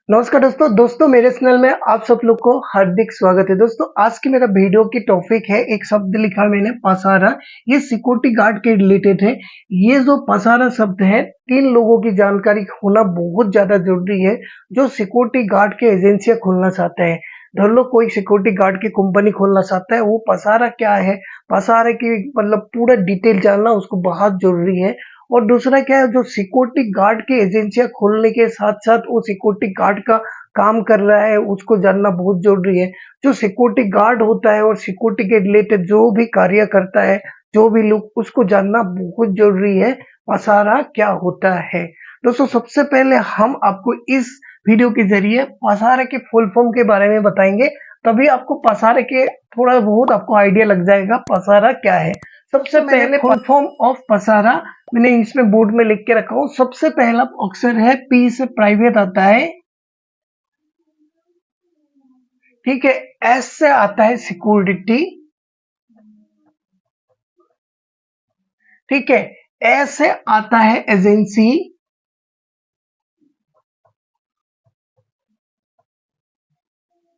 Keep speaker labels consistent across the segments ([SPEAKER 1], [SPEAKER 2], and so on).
[SPEAKER 1] नमस्कार दोस्तों मेरे चैनल में आप सब लोग को हार्दिक स्वागत है। दोस्तों आज की मेरा वीडियो की टॉपिक है, एक शब्द लिखा मैंने पसारा। ये सिक्योरिटी गार्ड के रिलेटेड है। ये जो पसारा शब्द है, 3 लोगों की जानकारी होना बहुत ज्यादा जरूरी है जो सिक्योरिटी गार्ड के एजेंसियां खोलना चाहते हैं। धर लो कोई सिक्योरिटी गार्ड की कंपनी खोलना चाहता है, वो पसारा क्या है, पसारे की मतलब पूरा डिटेल जानना उसको बहुत जरूरी है। और दूसरा क्या है, जो सिक्योरिटी गार्ड की एजेंसियां खोलने के साथ साथ वो सिक्योरिटी गार्ड का काम कर रहा है उसको जानना बहुत जरूरी है। जो सिक्योरिटी गार्ड होता है और सिक्योरिटी के रिलेटेड जो भी कार्य करता है, जो भी लोग, उसको जानना बहुत जरूरी है पसारा क्या होता है। दोस्तों सबसे पहले हम आपको इस वीडियो के जरिए पसारे के फुल फॉर्म के बारे में बताएंगे, तभी आपको पसारे के थोड़ा बहुत आपको आइडिया लग जाएगा पसारा क्या है। सबसे पहले फुल फॉर्म ऑफ पसारा मैंने इसमें बोर्ड में लिख के रखा हूं। सबसे पहला अक्षर है पी से प्राइवेट आता है, ठीक है। एस से आता है सिक्योरिटी, ठीक है। ए से आता है एजेंसी,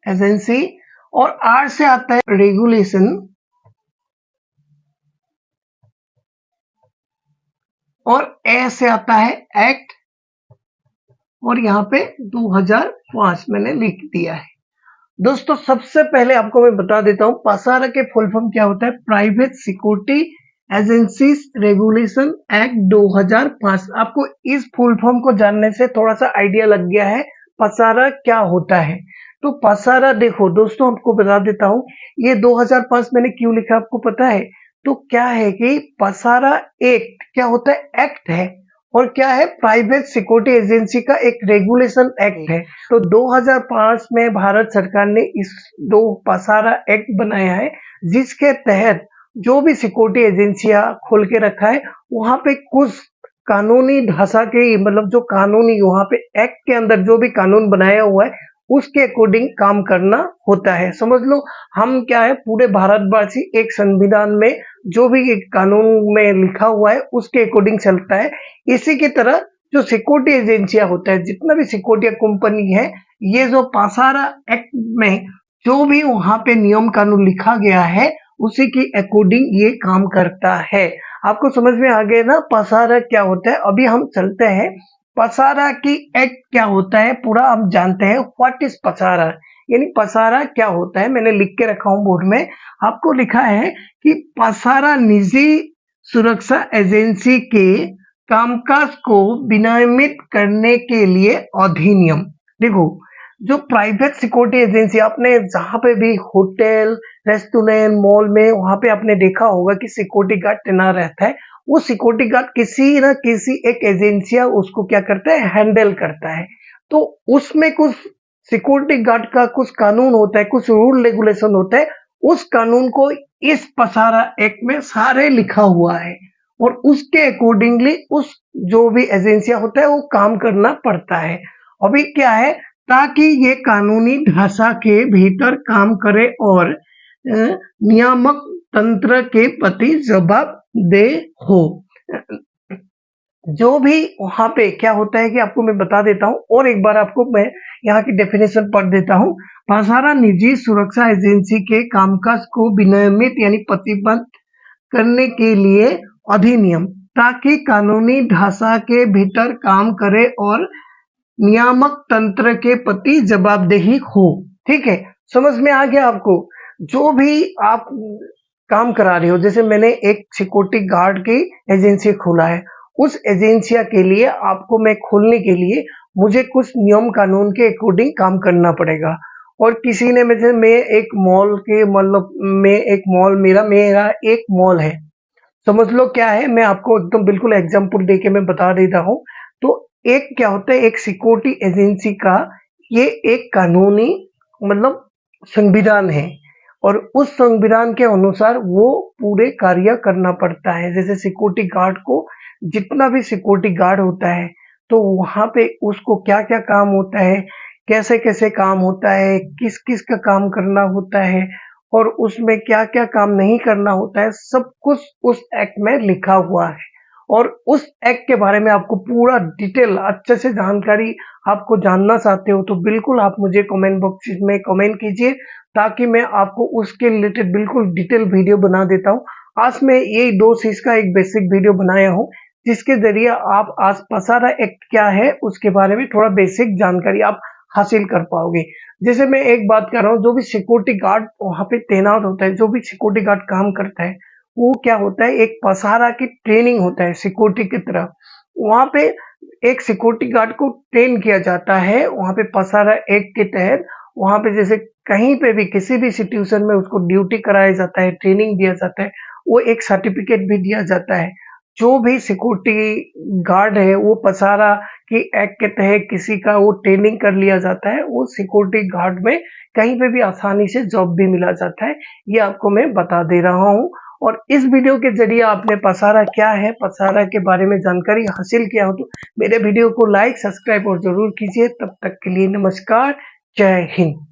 [SPEAKER 1] एजेंसी। और आर से आता है रेगुलेशन, और ए से आता है एक्ट, और यहाँ पे 2005 मैंने लिख दिया है। दोस्तों सबसे पहले आपको मैं बता देता हूं पसारा के फुल फॉर्म क्या होता है। Private security agencies regulation act 2005। आपको इस फुल फॉर्म को जानने से थोड़ा सा आइडिया लग गया है पसारा क्या होता है। तो पसारा देखो दोस्तों, आपको बता देता हूं ये 2005 मैंने क्यों लिखा आपको पता है। तो क्या है कि पसारा एक्ट क्या होता है, एक्ट है। और क्या है, प्राइवेट सिक्योरिटी एजेंसी का एक रेगुलेशन एक्ट है। तो 2005 में भारत सरकार ने इस दो पसारा एक्ट बनाया है, जिसके तहत जो भी सिक्योरिटी एजेंसियां खोल के रखा है वहां पे कुछ कानूनी ढांचा के मतलब जो कानूनी वहां पे एक्ट के अंदर जो भी कानून बनाया हुआ है उसके अकॉर्डिंग काम करना होता है। समझ लो हम क्या है, पूरे भारतवासी एक संविधान में जो भी कानून में लिखा हुआ है उसके अकॉर्डिंग चलता है। इसी की तरह जो सिक्योरिटी एजेंसियां होता है, जितना भी सिक्योरिटी कंपनी है, ये जो पासारा एक्ट में जो भी वहां पे नियम कानून लिखा गया है उसी के अकॉर्डिंग ये काम करता है। आपको समझ में आ गया ना पसारा क्या होता है। अभी हम चलते हैं पसारा की एक्ट क्या होता है, पूरा हम जानते हैं। व्हाट इज पसारा, यानी पसारा क्या होता है। मैंने लिख के रखा हूं बोर्ड में, आपको लिखा है कि पसारा निजी सुरक्षा एजेंसी के कामकाज को विनियमित करने के लिए अधिनियम। देखो जो प्राइवेट सिक्योरिटी एजेंसी, आपने जहां पे भी होटल रेस्टोरेंट मॉल में वहां पे आपने देखा होगा कि सिक्योरिटी गार्ड तैनात रहता है। वो सिक्योरिटी गार्ड किसी ना किसी एक एजेंसिया उसको क्या करता है, हैंडल करता है। तो उसमें कुछ सिक्योरिटी गार्ड का कुछ कानून होता है, कुछ रूल रेगुलेशन होता है। उस कानून को इस पसारा एक्ट में सारे लिखा हुआ है, और उसके अकॉर्डिंगली उस जो भी एजेंसिया होता है वो काम करना पड़ता है। अभी क्या है, ताकि ये कानूनी ढांचा के भीतर काम करे और नियामक तंत्र के प्रति जवाबदेह हो। जो भी वहां पे क्या होता है कि आपको मैं बता देता हूं, और एक बार आपको मैं यहाँ की डेफिनेशन पढ़ देता हूं। पसारा निजी सुरक्षा एजेंसी के कामकाज को विनियमित यानी प्रतिबद्ध करने के लिए अधिनियम, ताकि कानूनी ढांचा के भीतर काम करे और नियामक तंत्र के प्रति जवाबदेही हो। ठीक है, समझ में आ गया आपको। जो भी आप काम करा रहे हो, जैसे मैंने एक सिक्योरिटी गार्ड की एजेंसी खोला है, उस एजेंसिया के लिए आपको मैं खोलने के लिए मुझे कुछ नियम कानून के अकॉर्डिंग काम करना पड़ेगा। और किसी ने मुझे, मैं एक मॉल के मतलब मैं एक मॉल मेरा एक मॉल है, समझ लो क्या है, मैं आपको एकदम बिल्कुल एग्जांपल देके मैं बता देता हूँ। तो एक क्या होता है, एक सिक्योरिटी एजेंसी का ये एक कानूनी मतलब संविधान है, और उस संविधान के अनुसार वो पूरे कार्य करना पड़ता है। जैसे सिक्योरिटी गार्ड को, जितना भी सिक्योरिटी गार्ड होता है तो वहां पे उसको क्या क्या काम होता है, कैसे कैसे काम होता है, किस किस का काम करना होता है, और उसमें क्या क्या काम नहीं करना होता है, सब कुछ उस एक्ट में लिखा हुआ है। और उस एक्ट के बारे में आपको पूरा डिटेल अच्छे से जानकारी आपको जानना चाहते हो तो बिल्कुल आप मुझे कमेंट बॉक्स में कमेंट कीजिए, ताकि मैं आपको उसके रिलेटेड बिल्कुल डिटेल वीडियो बना देता हूँ। आज मैं ये 2 चीज का एक बेसिक वीडियो बनाया हूँ, जिसके जरिए आप आज पसारा एक्ट क्या है उसके बारे में थोड़ा बेसिक जानकारी आप हासिल कर पाओगे। जैसे मैं एक बात कर रहा हूँ, जो भी सिक्योरिटी गार्ड वहाँ पे तैनात होता है, जो भी सिक्योरिटी गार्ड काम करता है, वो क्या होता है, एक पसारा की ट्रेनिंग होता है सिक्योरिटी की तरह। वहाँ पे एक सिक्योरिटी गार्ड को ट्रेन किया जाता है, वहाँ पे पसारा एक्ट के तहत। वहाँ पे जैसे कहीं पे भी किसी भी सिचुएशन में उसको ड्यूटी कराया जाता है, ट्रेनिंग दिया जाता है, वो एक सर्टिफिकेट भी दिया जाता है। जो भी सिक्योरिटी गार्ड है वो पसारा की एक्ट के तहत किसी का वो ट्रेनिंग कर लिया जाता है, वो सिक्योरिटी गार्ड में कहीं पे भी आसानी से जॉब भी मिला जाता है। ये आपको मैं बता दे रहा हूँ। और इस वीडियो के जरिए आपने पसारा क्या है, पसारा के बारे में जानकारी हासिल किया हो तो मेरे वीडियो को लाइक, सब्सक्राइब और जरूर कीजिए। तब तक के लिए नमस्कार, जय हिंद।